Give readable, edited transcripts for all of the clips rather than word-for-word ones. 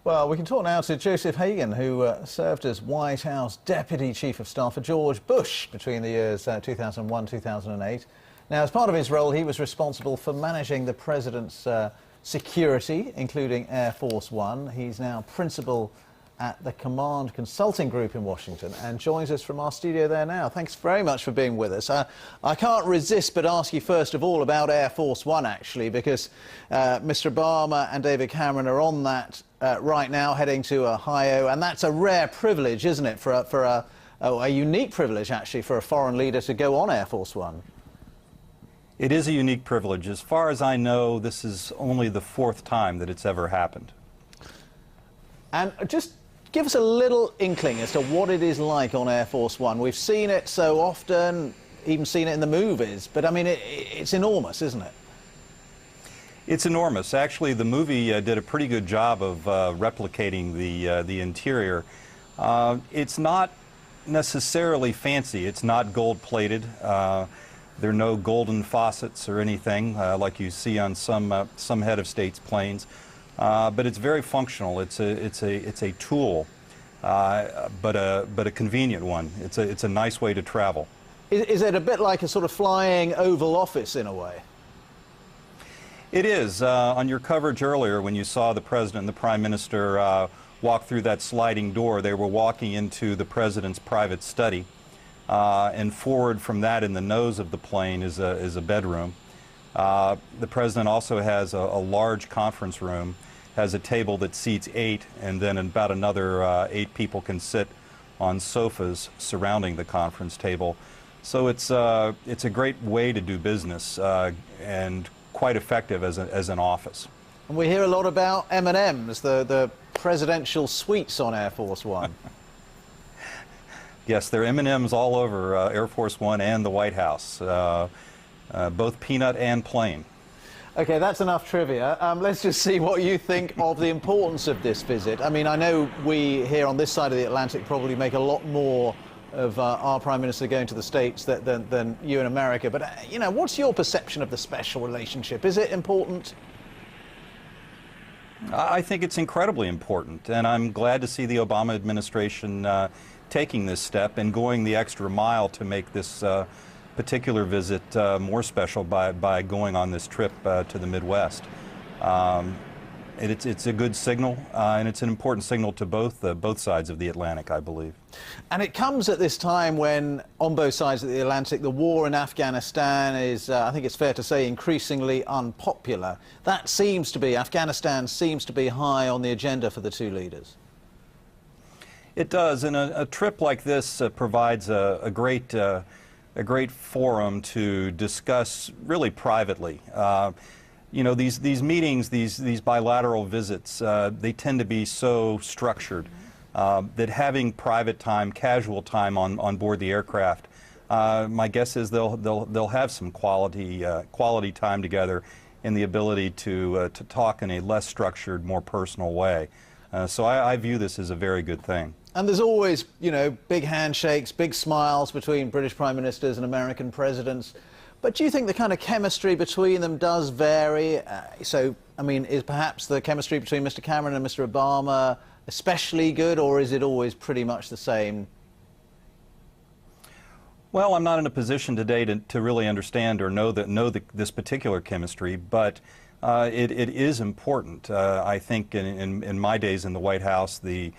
Well, we can talk now to Joseph Hagin, who served as White House Deputy Chief of Staff for George Bush between the years 2001-2008. Now, as part of his role, he was responsible for managing the president's security, including Air Force One. He's now principal at the Command Consulting Group in Washington and joins us from our studio there now. Thanks very much for being with us. I can't resist but ask you first of all about Air Force One, actually, because Mr. Obama and David Cameron are on that right now, heading to Ohio, and that's a rare privilege, isn't it, for a unique privilege, actually, for a foreign leader to go on Air Force One. It is a unique privilege. As far as I know, this is only the fourth time that it's ever happened. And just give us a little inkling as to what it is like on Air Force One. We've seen it so often, even seen it in the movies, but I mean, it's enormous, isn't it? It's enormous. Actually, the movie did a pretty good job of replicating the interior. It's not necessarily fancy. It's not gold-plated. There are no golden faucets or anything like you see on some head of state's planes. But it's very functional. It's a tool, but a convenient one. It's a nice way to travel. Is it a bit like a sort of flying Oval Office in a way? It is. On your coverage earlier, when you saw the President and the Prime Minister walk through that sliding door, they were walking into the President's private study. And forward from that, in the nose of the plane, is a bedroom. The President also has a large conference room, has a table that seats 8, and then about another 8 people can sit on sofas surrounding the conference table. So it's a great way to do business and quite effective as an office. And we hear a lot about M&Ms, the presidential suites on Air Force One. Yes, there are M&Ms all over Air Force One and the White House, both peanut and plain. Okay, that's enough trivia. Let's just see what you think of the importance of this visit. I mean, I know we here on this side of the Atlantic probably make a lot more of our Prime Minister going to the States than you in America, but, you know, what's your perception of the special relationship? Is it important? I think it's incredibly important, and I'm glad to see the Obama administration taking this step and going the extra mile to make this particular visit more special by going on this trip to the Midwest. It's a good signal, and it's an important signal to both sides of the Atlantic, I believe. And it comes at this time when, on both sides of the Atlantic, the war in Afghanistan is, I think it's fair to say, increasingly unpopular. Afghanistan seems to be high on the agenda for the two leaders. It does, and a trip like this provides a great forum to discuss really privately. You know, these meetings, these bilateral visits, they tend to be so structured that having private time, casual time on board the aircraft, my guess is they'll have some quality time together and the ability to talk in a less structured, more personal way. So I view this as a very good thing. And there's always, you know, big handshakes, big smiles between British Prime Ministers and American presidents. But do you think the kind of chemistry between them does vary? So, I mean, is perhaps the chemistry between Mr. Cameron and Mr. Obama especially good, or is it always pretty much the same? Well, I'm not in a position today to really understand or know this particular chemistry, but it is important. I think in my days in the White House, the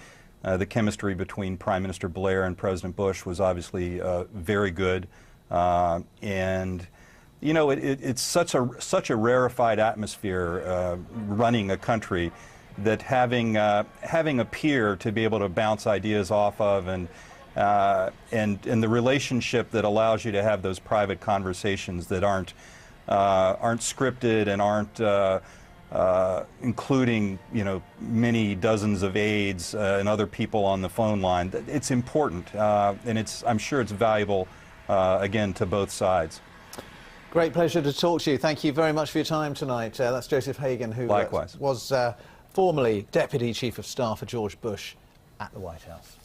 chemistry between Prime Minister Blair and President Bush was obviously very good. And you know, it's such a rarefied atmosphere running a country that having a peer to be able to bounce ideas off of and the relationship that allows you to have those private conversations that aren't scripted and aren't including, you know, many dozens of aides and other people on the phone line. It's important, and I'm sure it's valuable, again, to both sides. Great pleasure to talk to you. Thank you very much for your time tonight. That's Joseph Hagin, who likewise was formerly Deputy Chief of Staff for George Bush at the White House.